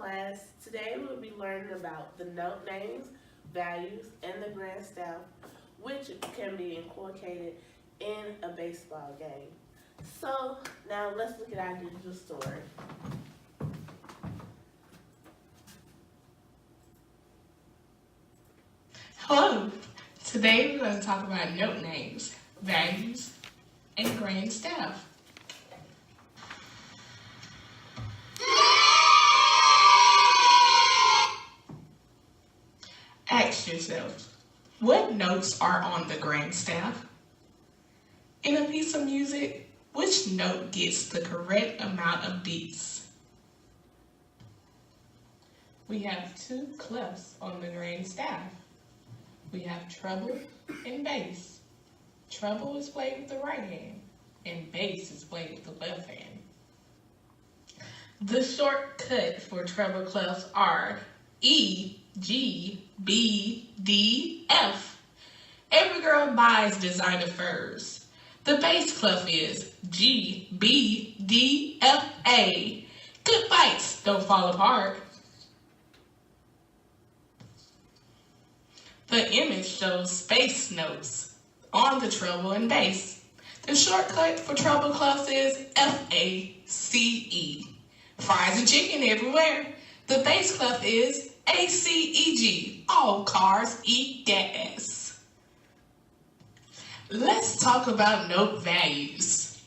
class. Today we'll be learning about the note names, values, and the grand staff, which can be inculcated in a baseball game. So now let's look at our digital story. Hello! Today we're going to talk about note names, values, and grand staff. Ask yourself, what notes are on the grand staff? In a piece of music, which note gets the correct amount of beats? We have two clefs on the grand staff. We have treble and bass. Treble is played with the right hand, and bass is played with the left hand. The shortcut for treble clefs are E, G, B, D, F. Every girl buys designer furs. The bass clef is G, B, D, F, A. Good fights don't fall apart. The image shows space notes on the treble and bass. The shortcut for treble clefs is F-A-C-E. Fries and chicken everywhere. The bass clef is A-C-E-G. All cars eat gas. Let's talk about note values.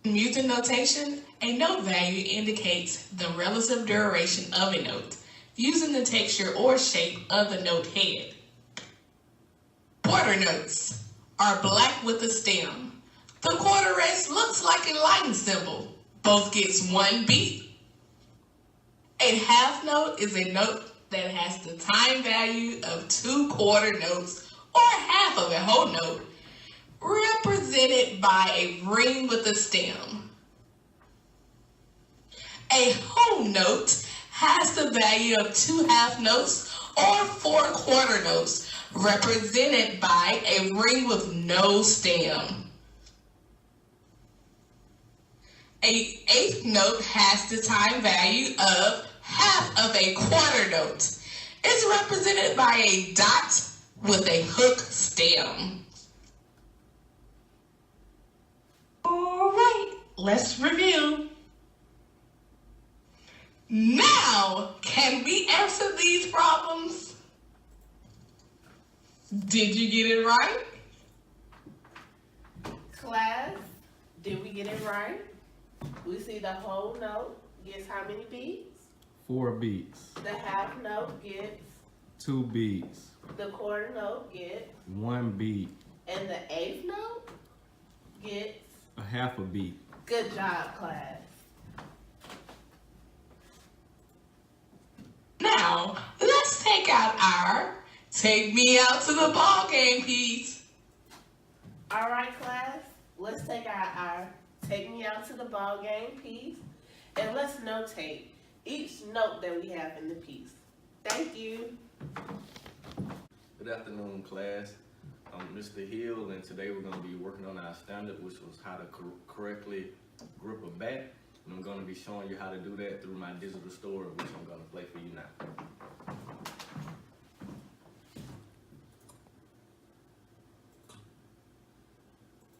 In music notation, a note value indicates the relative duration of a note, using the texture or shape of the note head. Quarter notes are black with a stem. The quarter rest looks like a lightning symbol. Both gets one beat. A half note is a note that has the time value of 2 quarter notes or half of a whole note, represented by a ring with a stem. A whole note has the value of 2 half notes or 4 quarter notes, represented by a ring with no stem. An eighth note has the time value of half of a quarter note. It's represented by a dot with a hook stem. All right, let's review. Now, can we answer these problems? Did you get it right? Class, did we get it right? We see the whole note gets how many beats? 4 beats. The half note gets, 2 beats. the quarter note gets, 1 beat. and the eighth note gets. A half a beat. Good job, class. Now, let's take out our take me out to the ball game piece. All right, class, let's take out our take me out to the ball game piece, and let's notate each note that we have in the piece. Thank you. Good afternoon, class. I'm Mr. Hill, and today we're going to be working on our standard, which was how to correctly grip a bat. And I'm going to be showing you how to do that through my digital story, which I'm going to play for you now.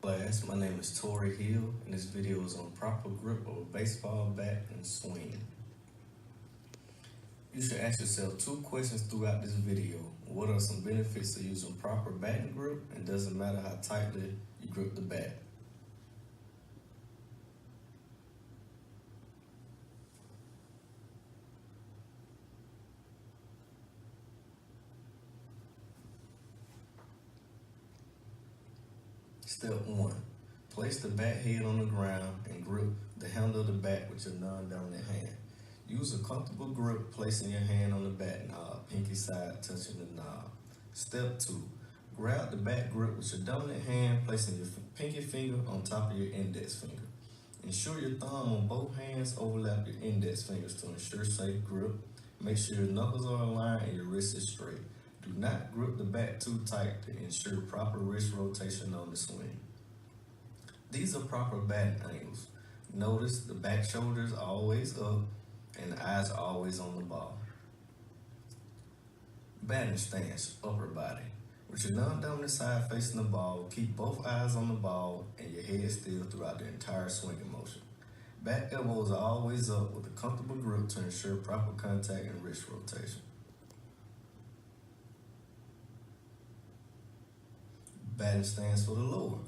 Class, my name is Tori Hill, and this video is on proper grip of a baseball bat and swing. You should ask yourself 2 questions throughout this video. What are some benefits of using proper batting grip, and does it matter how tightly you grip the bat? Step 1. Place the bat head on the ground and grip the handle of the bat with your non-dominant hand. Use a comfortable grip, placing your hand on the bat knob, pinky side touching the knob. Step 2. Grab the bat grip with your dominant hand, placing your pinky finger on top of your index finger. Ensure your thumb on both hands overlap your index fingers to ensure safe grip. Make sure your knuckles are aligned and your wrist is straight. Do not grip the bat too tight to ensure proper wrist rotation on the swing. These are proper batting angles. Notice the back shoulders are always up and the eyes are always on the Batting stance, upper body. With your non-dominant side facing the ball, keep both eyes on the ball and your head still throughout the entire swinging motion. Back elbows are always up with a comfortable grip to ensure proper contact and wrist rotation. Batting stance for the lower.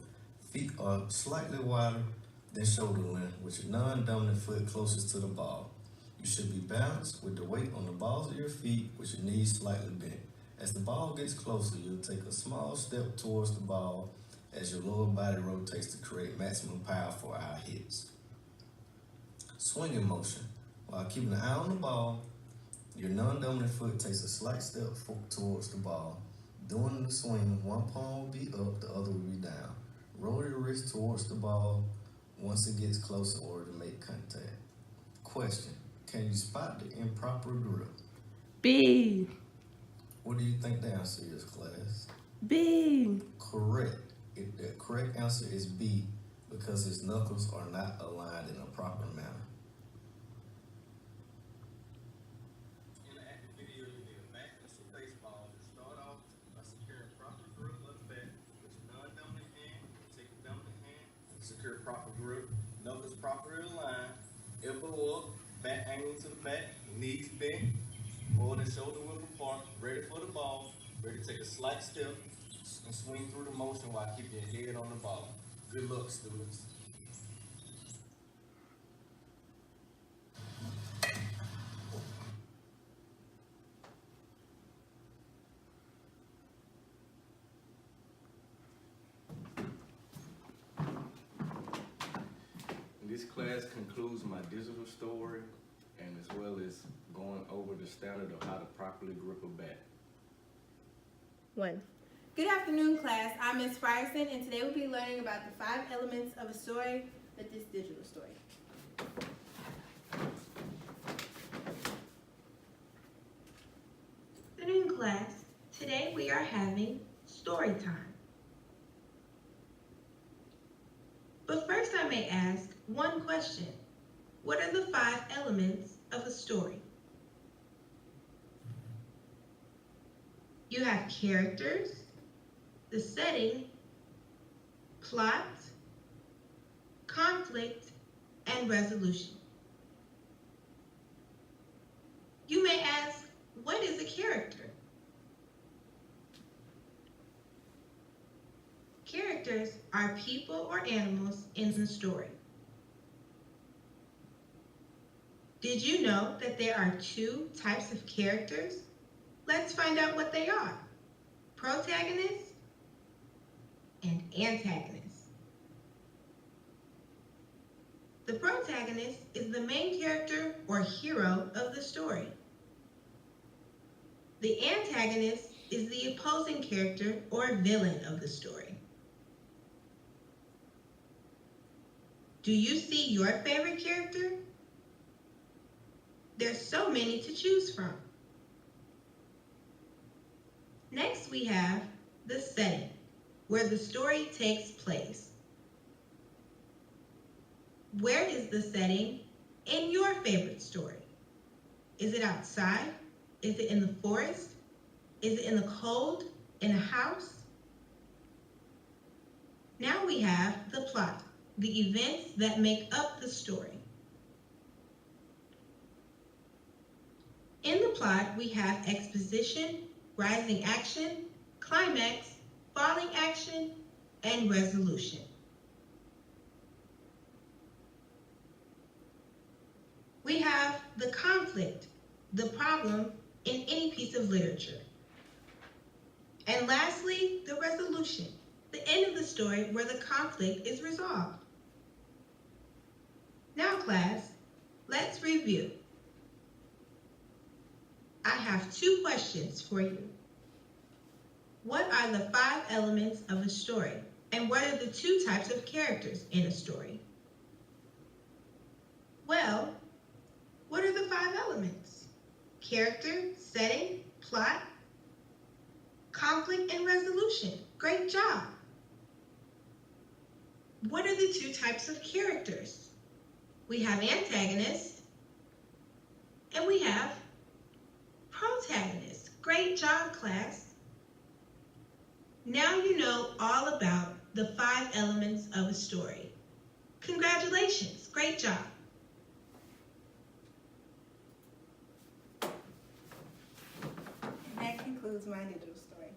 Feet are slightly wider than shoulder length with your non-dominant foot closest to the ball. You should be balanced with the weight on the balls of your feet with your knees slightly bent. As the ball gets closer, you'll take a small step towards the ball as your lower body rotates to create maximum power for our hits. Swinging motion. While keeping an eye on the ball, your non-dominant foot takes a slight step towards the ball. During the swing, one palm will be up, the other will be down. Roll your wrist towards the ball once it gets close in order to make contact. Question: can you spot the improper grip? B. What do you think the answer is, class? B. Correct. The correct answer is B, because his knuckles are not aligned in a proper manner. In the active video, you need a bat and some baseball. Start off by securing proper grip of the bat with your non-dominant hand. Take your dominant hand and secure proper grip. Knuckles properly aligned. Elbow up, bat angle to the back, knees bent, forward and shoulder width apart, ready for the ball, ready to take a slight step and swing through the motion while keeping your head on the ball. Good luck, students. This class concludes my digital story, and as well as going over the standard of how to properly grip a bat. 1. Good afternoon, class. I'm Ms. Frierson, and today we'll be learning about the 5 elements of a story with this digital story. Good afternoon, class. Today we are having story time. But first I may ask one question. What are the 5 elements of a story? You have characters, the setting, plot, conflict, and resolution. You may ask, what is a character? Characters are people or animals in the story. Did you know that there are 2 types of characters? Let's find out what they are. Protagonists and antagonists. The protagonist is the main character or hero of the story. The antagonist is the opposing character or villain of the story. Do you see your favorite character? There's so many to choose from. Next, we have the setting, where the story takes place. Where is the setting in your favorite story? Is it outside? Is it in the forest? Is it in the cold? In a house? Now we have the plot, the events that make up the story. In the plot, we have exposition, rising action, climax, falling action, and resolution. We have the conflict, the problem in any piece of literature. And lastly, the resolution, the end of the story where the conflict is resolved. Now, class, let's review. I have 2 questions for you. What are the 5 elements of a story? And what are the 2 types of characters in a story? Well, what are the 5 elements? Character, setting, plot, conflict, and resolution. Great job. What are the 2 types of characters? We have antagonists and we have protagonists. Great Great job, class. Now you know all about the 5 elements of a story. Congratulations, great job. And that concludes my digital story.